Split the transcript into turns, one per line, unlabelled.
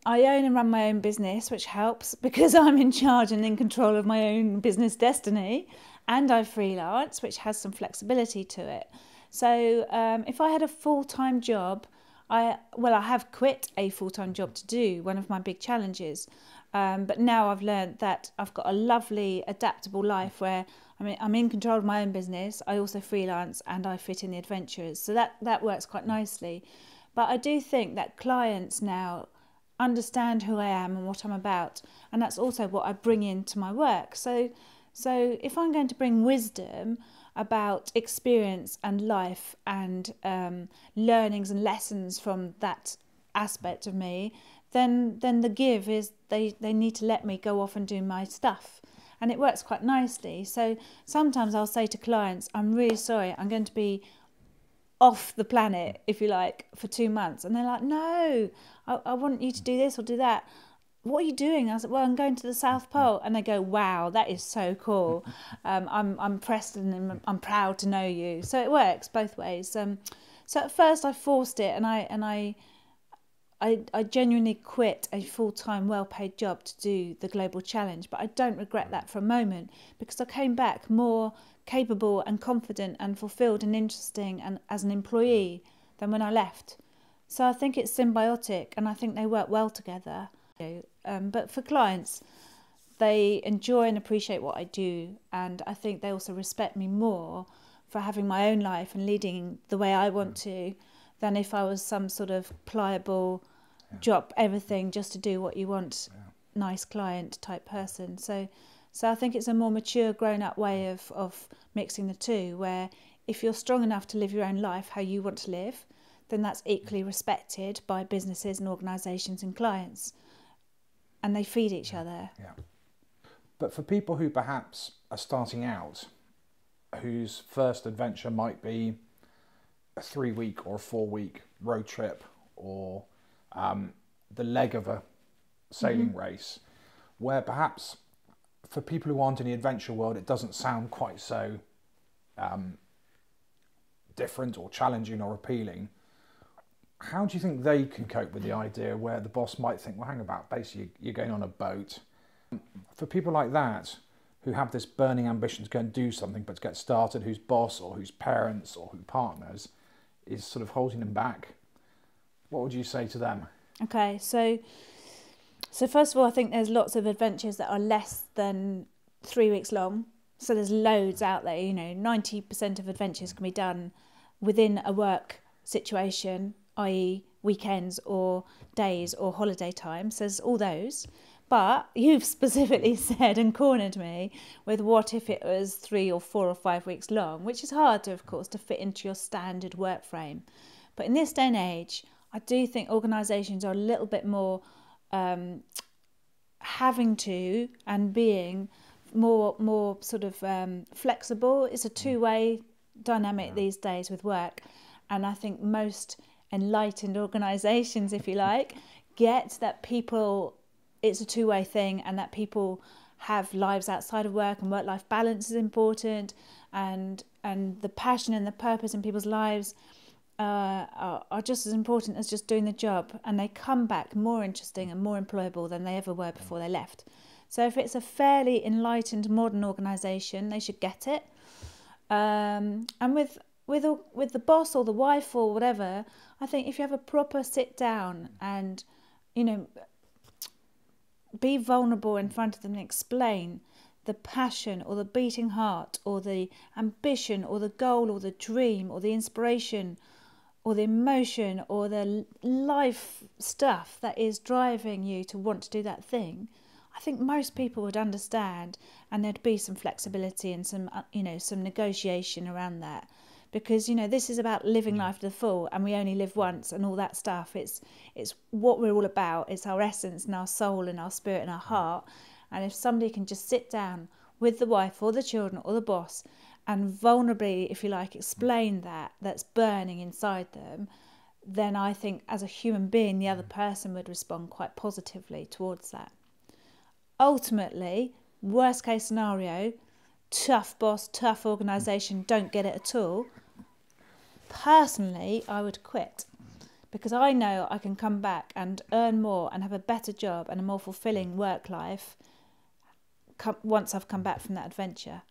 I own and run my own business, which helps because I'm in charge and in control of my own business destiny. And I freelance, which has some flexibility to it. So if I had a full-time job, I have quit a full-time job to do one of my big challenges. But now I've learned that I've got a lovely, adaptable life where I'm in control of my own business. I also freelance and I fit in the adventures. So that works quite nicely. But I do think that clients now understand who I am and what I'm about, and that's also what I bring into my work. So if I'm going to bring wisdom about experience and life and learnings and lessons from that aspect of me, then the give is they need to let me go off and do my stuff. And it works quite nicely. So sometimes I'll say to clients, I'm really sorry, I'm going to be off the planet, if you like, for 2 months. And they're like, no, I want you to do this or do that. What are you doing? I said, well, I'm going to the South Pole. And they go, wow, that is so cool. I'm impressed and I'm proud to know you. So it works both ways. So at first I forced it, and I genuinely quit a full-time, well-paid job to do the global challenge. But I don't regret that for a moment, because I came back more capable and confident and fulfilled and interesting and as an employee than when I left. So I think it's symbiotic, and I think they work well together. But for clients, they enjoy and appreciate what I do, and I think they also respect me more for having my own life and leading the way I want to, than if I was some sort of pliable, drop everything just to do what you want, nice client type person. So I think it's a more mature, grown-up way of mixing the two, where if you're strong enough to live your own life how you want to live, then that's equally respected by businesses and organisations and clients, and they feed each other.
Yeah. But for people who perhaps are starting out, whose first adventure might be a 3-week or a 4-week road trip, or the leg of a sailing race, where perhaps for people who aren't in the adventure world, it doesn't sound quite so different or challenging or appealing. How do you think they can cope with the idea where the boss might think, well, hang about, basically you're going on a boat? For people like that, who have this burning ambition to go and do something, but to get started, whose boss or whose parents or whose partners is sort of holding them back, what would you say to them?
Okay, so first of all, I think there's lots of adventures that are less than 3 weeks long. So there's loads out there, 90% of adventures can be done within a work situation, i.e. weekends or days or holiday time. So there's all those. But you've specifically said and cornered me with what if it was 3 or 4 or 5 weeks long, which is hard, of course, to fit into your standard work frame. But in this day and age, I do think organisations are a little bit more having to and being more sort of flexible. It's a two-way dynamic these days with work. And I think most enlightened organisations, if you like, get that it's a two-way thing, and that people have lives outside of work, and work-life balance is important, and the passion and the purpose in people's lives are just as important as just doing the job, and they come back more interesting and more employable than they ever were before they left. So if it's a fairly enlightened modern organisation, they should get it. And with the boss or the wife or whatever, I think if you have a proper sit down and be vulnerable in front of them and explain the passion or the beating heart or the ambition or the goal or the dream or the inspiration or the emotion or the life stuff that is driving you to want to do that thing, I think most people would understand, and there'd be some flexibility and some negotiation around that. Because, this is about living life to the full, and we only live once and all that stuff. It's what we're all about. It's our essence and our soul and our spirit and our heart. And if somebody can just sit down with the wife or the children or the boss and vulnerably, if you like, explain that's burning inside them, then I think as a human being, the other person would respond quite positively towards that. Ultimately, worst case scenario, tough boss, tough organisation, don't get it at all. Personally, I would quit, because I know I can come back and earn more and have a better job and a more fulfilling work life once I've come back from that adventure.